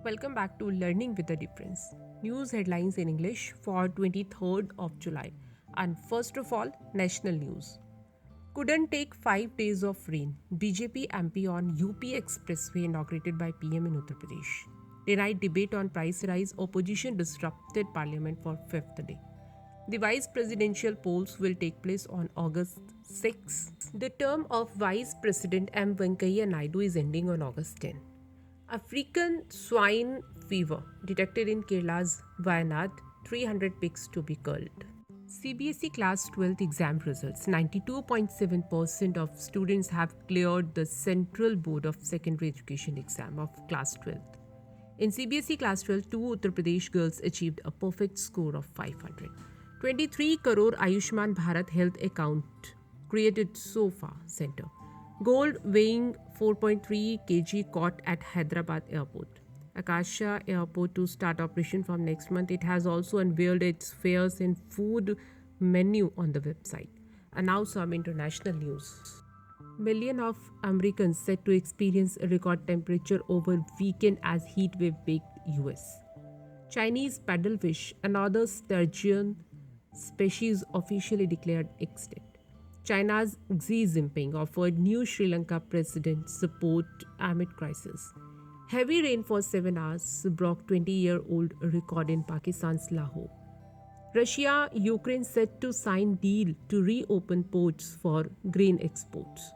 Welcome back to Learning with a Difference. News headlines in English for 23rd of July. And first of all, national news. Couldn't take 5 days of rain. BJP MP on UP Expressway inaugurated by PM in Uttar Pradesh. Denied debate on price rise. Opposition disrupted parliament for fifth day. The vice presidential polls will take place on August 6. The term of Vice President M. Venkaiah Naidu is ending on August 10. African swine fever detected in Kerala's Wayanad, 300 pigs to be culled. CBSE Class 12 exam results. 92.7% of students have cleared the Central Board of Secondary Education exam of Class 12. In CBSE Class 12, two Uttar Pradesh girls achieved a perfect score of 500. 23 crore Ayushman Bharat Health account created so far center. Gold weighing 4.3 kg caught at Hyderabad airport. Akasha airport to start operation from next month. It has also unveiled its fares and food menu on the website. And now some international news. Millions of Americans said to experience a record temperature over weekend as heat wave baked US. Chinese paddlefish, another sturgeon species, officially declared extinct. China's Xi Jinping offered new Sri Lanka president support amid crisis. Heavy rain for 7 hours broke 20-year-old record in Pakistan's Lahore. Russia-Ukraine set to sign deal to reopen ports for grain exports.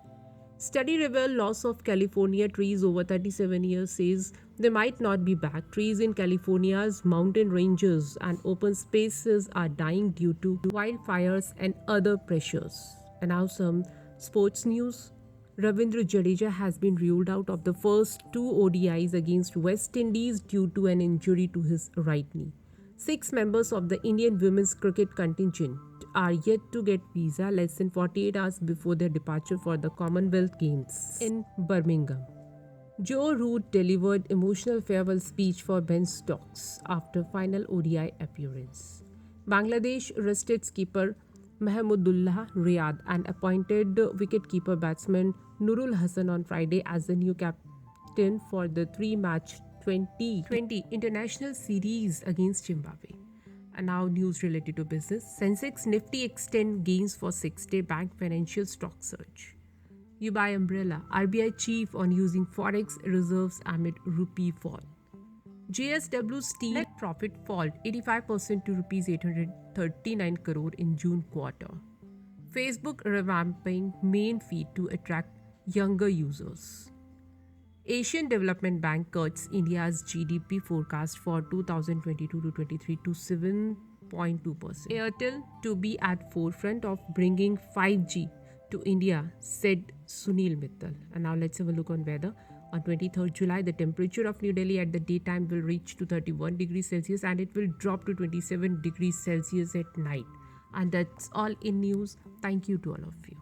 Study reveal loss of California trees over 37 years says they might not be back. Trees in California's mountain ranges and open spaces are dying due to wildfires and other pressures. And now some sports news. Ravindra Jadeja has been ruled out of the first two ODIs against West Indies due to an injury to his right knee. 6 members of the Indian women's cricket contingent are yet to get visa less than 48 hours before their departure for the Commonwealth Games in Birmingham. Joe Root delivered emotional farewell speech for Ben Stokes after final ODI appearance. Bangladesh rested skipper Mahmudullah Riyad and appointed wicketkeeper batsman Nurul Hassan on Friday as the new captain for the 3-match 2020 international series against Zimbabwe. And now news related to business. SENSEX NIFTY extend gains for 6-day bank financial stock surge. You buy umbrella. RBI chief on using forex reserves amid rupee fall. JSW Steel net profit fall 85% to Rs 839 crore in June quarter. Facebook revamping main feed to attract younger users. Asian Development Bank cuts India's GDP forecast for 2022-23 to 7.2%. Airtel to be at forefront of bringing 5G to India, said Sunil Mittal. And now let's have a look on weather. On 23rd July, the temperature of New Delhi at the daytime will reach to 31 degrees Celsius and it will drop to 27 degrees Celsius at night. And that's all in news. Thank you to all of you.